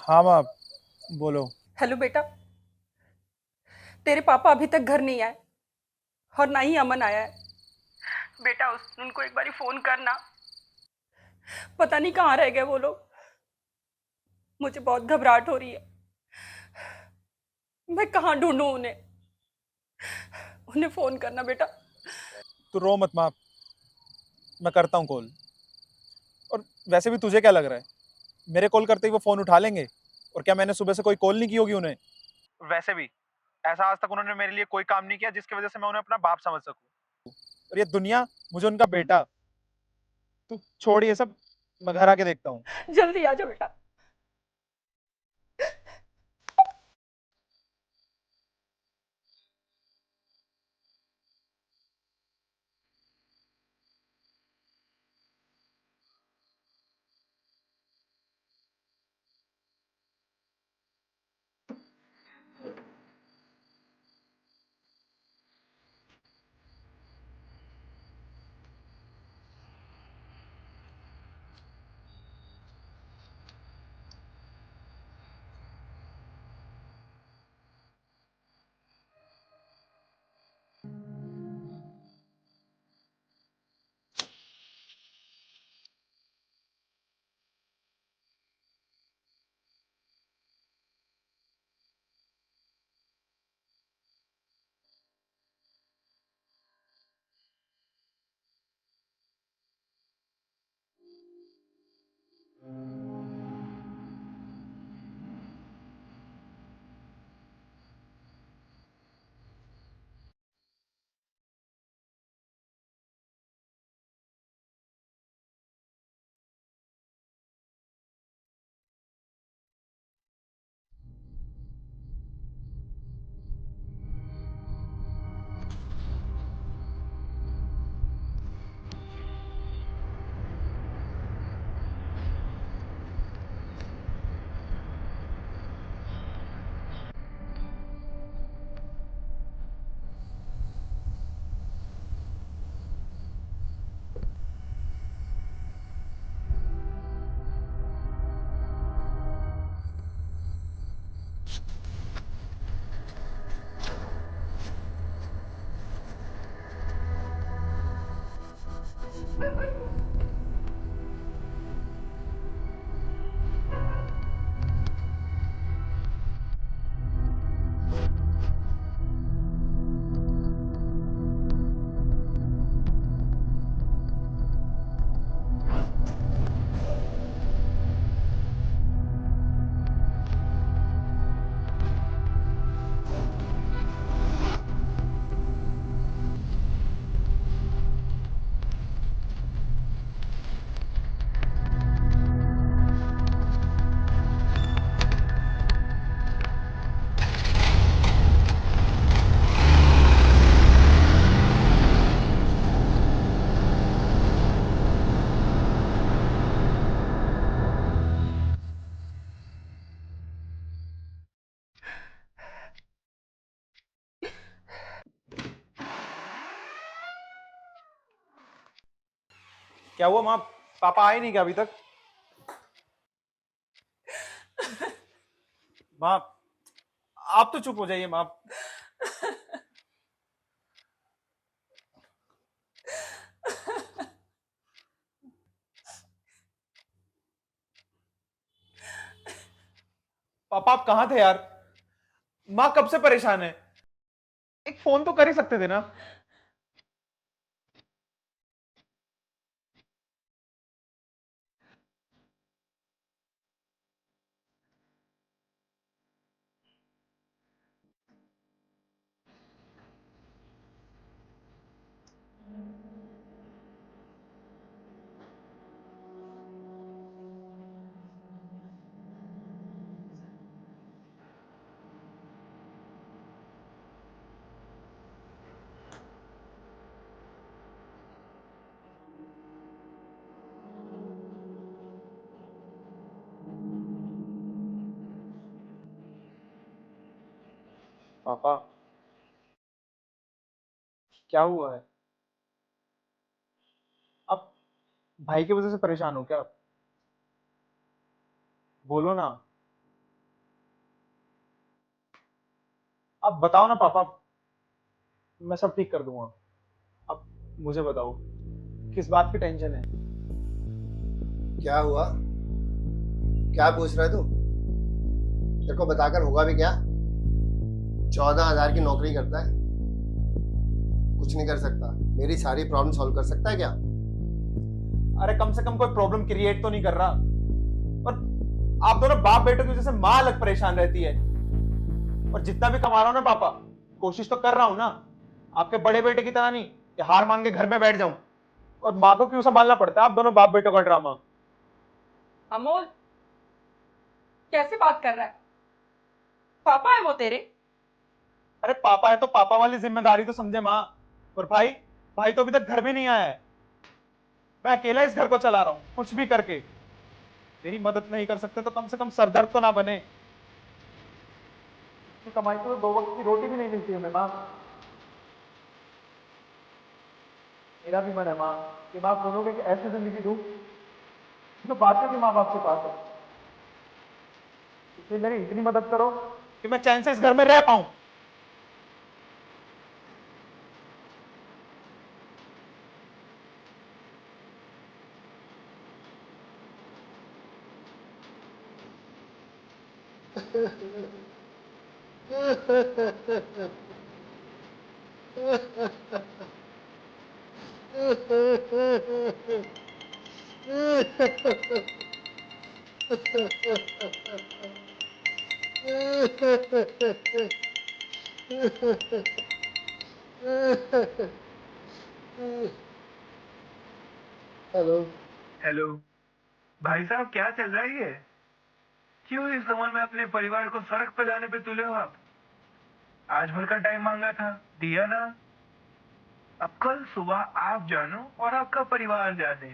हाँ माँ, बोलो। हेलो बेटा। तेरे पापा अभी तक घर नहीं आए और ना ही अमन आया है। बेटा उनको एक बारी फोन करना। पता नहीं कहाँ रह गए वो लोग। मुझे बहुत घबराहट हो रही है। मैं कहाँ ढूंढूं उन्हें। उन्हें फोन करना बेटा। तू रो मत माँ, मैं करता हूँ कॉल। और वैसे भी तुझे क्या लग रहा है, मेरे कॉल करते ही वो फोन उठा लेंगे? और क्या मैंने सुबह से कोई कॉल नहीं की होगी उन्हें? वैसे भी ऐसा आज तक उन्होंने मेरे लिए कोई काम नहीं किया जिसकी वजह से मैं उन्हें अपना बाप समझ सकूं। और ये दुनिया मुझे उनका बेटा। तू छोड़ ये सब, मैं घर आके देखता हूँ। जल्दी आ जाओ बेटा। क्या हुआ माँ, पापा आए नहीं क्या अभी तक? माँ, आप तो चुप हो जाइए माँ। पापा आप कहाँ थे यार? माँ कब से परेशान है, एक फोन तो कर ही सकते थे ना। पापा, क्या हुआ है? आप भाई की वजह से परेशान हो क्या? बोलो ना। आप बताओ ना पापा, मैं सब ठीक कर दूंगा। अब मुझे बताओ, किस बात की टेंशन है? क्या हुआ? क्या पूछ रहा है तू? तेरे को बताकर होगा भी क्या? 14,000 की नौकरी करता है, कुछ नहीं कर सकता। मेरी सारी प्रॉब्लम सॉल्व कर सकता है क्या? अरे कम से कम कोई प्रॉब्लम क्रिएट तो नहीं कर रहा। और आप दोनों बाप बेटे की वजह से माँ अलग परेशान रहती है। और जितना भी कमा रहा हूं ना पापा, कोशिश तो कर रहा हूं ना, आपके बड़े बेटे की तरह नहीं कि हार मान के घर में बैठ जाऊं। और माँ को क्यों संभालना पड़ता है आप दोनों बाप बेटों का ड्रामा? अमोल, कैसे बात कर रहा है? पापा है वो तेरे। अरे पापा है तो पापा वाली जिम्मेदारी तो समझे माँ। और भाई, भाई तो अभी तक घर में नहीं आया है। मैं अकेला इस घर को चला रहा हूँ, कुछ भी करके। तेरी मदद नहीं कर सकते तो कम से कम सरदर्द तो ना बने। कमाई तो 2 वक्त की रोटी भी नहीं मिलती हमें माँ। मेरा भी मन है माँ कि माँ दोनों को एक ऐसी जिंदगी दूं जो बाद में भी माँ बाप के पास हो। इसलिए मेरी इतनी मदद करो कि मैं चैन से इस घर में रह पाऊं। हेलो। हेलो। भाई साहब, क्या चल रहा है ये? क्यों इस उम्र में अपने परिवार को सड़क पर लाने पे तुले हो आप? आज भर का टाइम मांगा था, दिया ना। अब कल सुबह आप जानो और आपका परिवार जाने।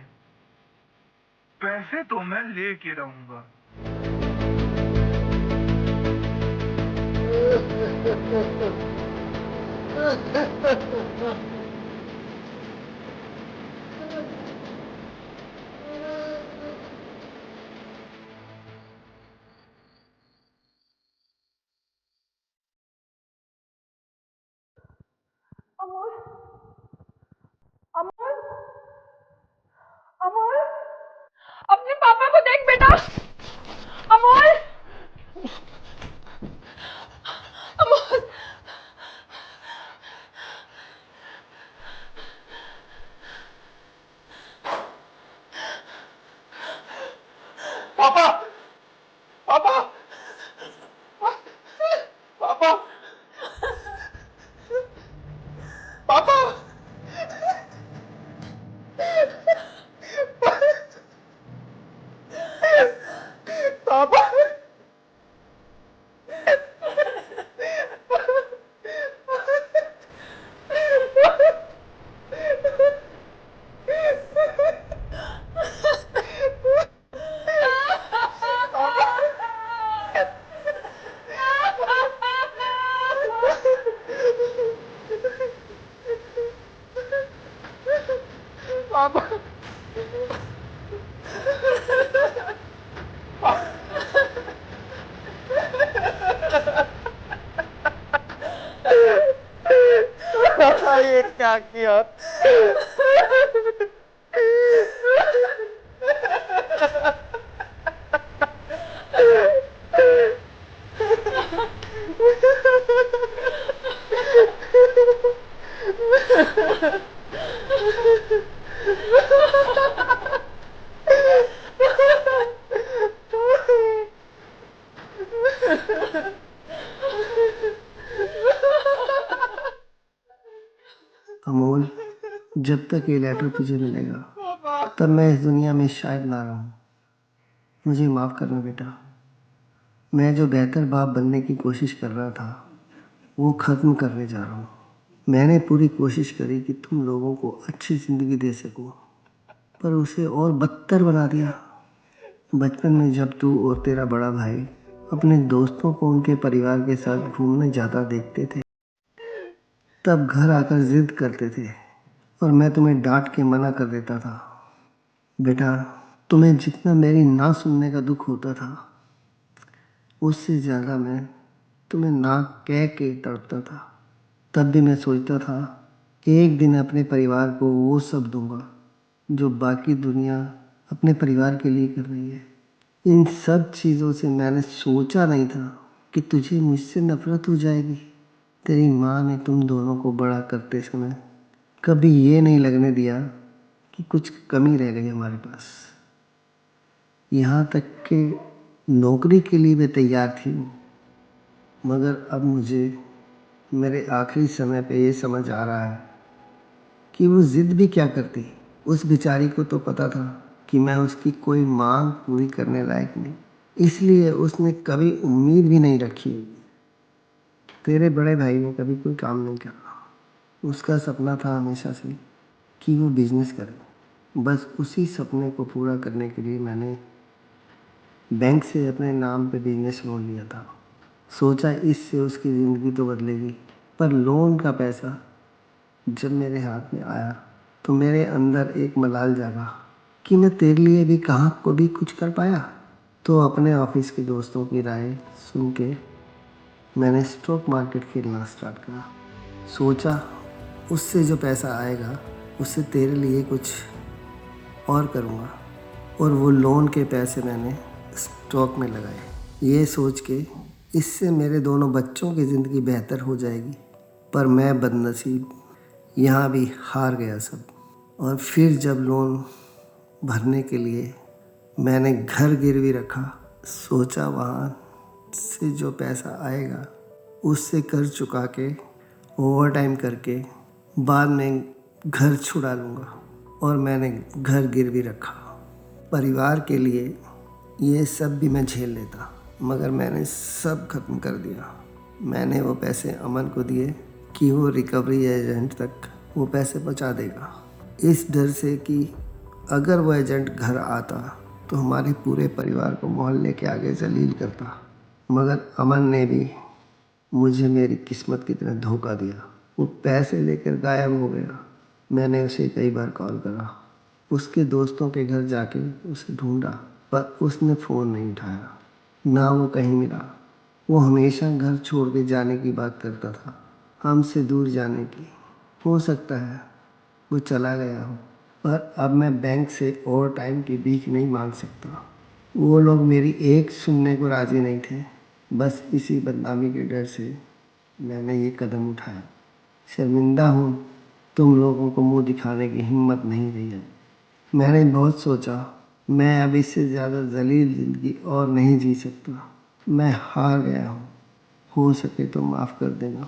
पैसे तो मैं लेके रहूंगा। अमोल, अमोल, अमोल, अपने पापा को देख बेटा। अमोल, अमोल, पापा, पापा, पापा, पापा, पापा, पापा, ये क्या किया? अमोल, जब तक ये लेटर तुझे मिलेगा तब मैं इस दुनिया में शायद ना रहूं। मुझे माफ़ करना बेटा। मैं जो बेहतर बाप बनने की कोशिश कर रहा था वो ख़त्म करने जा रहा हूँ। मैंने पूरी कोशिश करी कि तुम लोगों को अच्छी ज़िंदगी दे सकूं, पर उसे और बदतर बना दिया। बचपन में जब तू और तेरा बड़ा भाई अपने दोस्तों को उनके परिवार के साथ घूमने जाता देखते थे, तब घर आकर जिद करते थे और मैं तुम्हें डांट के मना कर देता था। बेटा, तुम्हें जितना मेरी ना सुनने का दुख होता था, उससे ज़्यादा मैं तुम्हें ना कह के तड़पता था। तब भी मैं सोचता था कि एक दिन अपने परिवार को वो सब दूंगा जो बाकी दुनिया अपने परिवार के लिए कर रही है। इन सब चीज़ों से मैंने सोचा नहीं था कि तुझे मुझसे नफरत हो जाएगी। तेरी माँ ने तुम दोनों को बड़ा करते समय कभी ये नहीं लगने दिया कि कुछ कमी रह गई हमारे पास। यहाँ तक कि नौकरी के लिए भी तैयार थी, मगर अब मुझे मेरे आखिरी समय पे ये समझ आ रहा है कि वो ज़िद भी क्या करती। उस बेचारी को तो पता था कि मैं उसकी कोई मांग पूरी करने लायक नहीं, इसलिए उसने कभी उम्मीद भी नहीं रखी। तेरे बड़े भाई ने कभी कोई काम नहीं करा। उसका सपना था हमेशा से कि वो बिजनेस करे। बस उसी सपने को पूरा करने के लिए मैंने बैंक से अपने नाम पे बिजनेस लोन लिया था। सोचा इससे उसकी ज़िंदगी तो बदलेगी, पर लोन का पैसा जब मेरे हाथ में आया तो मेरे अंदर एक मलाल जागा कि मैं तेरे लिए भी कहाँ को भी कुछ कर पाया। तो अपने ऑफिस के दोस्तों की राय सुन के मैंने स्टॉक मार्केट खेलना स्टार्ट करा। सोचा उससे जो पैसा आएगा उससे तेरे लिए कुछ और करूँगा, और वो लोन के पैसे मैंने स्टॉक में लगाए, ये सोच के इससे मेरे दोनों बच्चों की ज़िंदगी बेहतर हो जाएगी। पर मैं बदनसीब यहाँ भी हार गया सब। और फिर जब लोन भरने के लिए मैंने घर गिरवी रखा, सोचा वहाँ से जो पैसा आएगा उससे कर चुका के ओवर टाइम करके बाद में घर छुड़ा लूँगा। और मैंने घर गिरवी रखा। परिवार के लिए ये सब भी मैं झेल लेता, मगर मैंने सब खत्म कर दिया। मैंने वो पैसे अमन को दिए कि वो रिकवरी एजेंट तक वो पैसे पहुंचा देगा, इस डर से कि अगर वो एजेंट घर आता तो हमारे पूरे परिवार को मोहल्ले के आगे जलील करता। मगर अमन ने भी मुझे मेरी किस्मत की तरह धोखा दिया। वो पैसे लेकर गायब हो गया। मैंने उसे कई बार कॉल करा, उसके दोस्तों के घर जाके उसे ढूंढा, पर उसने फ़ोन नहीं उठाया, ना वो कहीं मिला। वो हमेशा घर छोड़ के जाने की बात करता था, हमसे दूर जाने की। हो सकता है वो चला गया हो, पर अब मैं बैंक से ओवर टाइम की भीख नहीं मांग सकता। वो लोग मेरी एक सुनने को राज़ी नहीं थे। बस इसी बदनामी के डर से मैंने ये कदम उठाया। शर्मिंदा हूँ, तुम लोगों को मुंह दिखाने की हिम्मत नहीं रही है। मैंने बहुत सोचा, मैं अब इससे ज़्यादा जलील ज़िंदगी और नहीं जी सकता। मैं हार गया हूँ, हो सके तो माफ़ कर देना।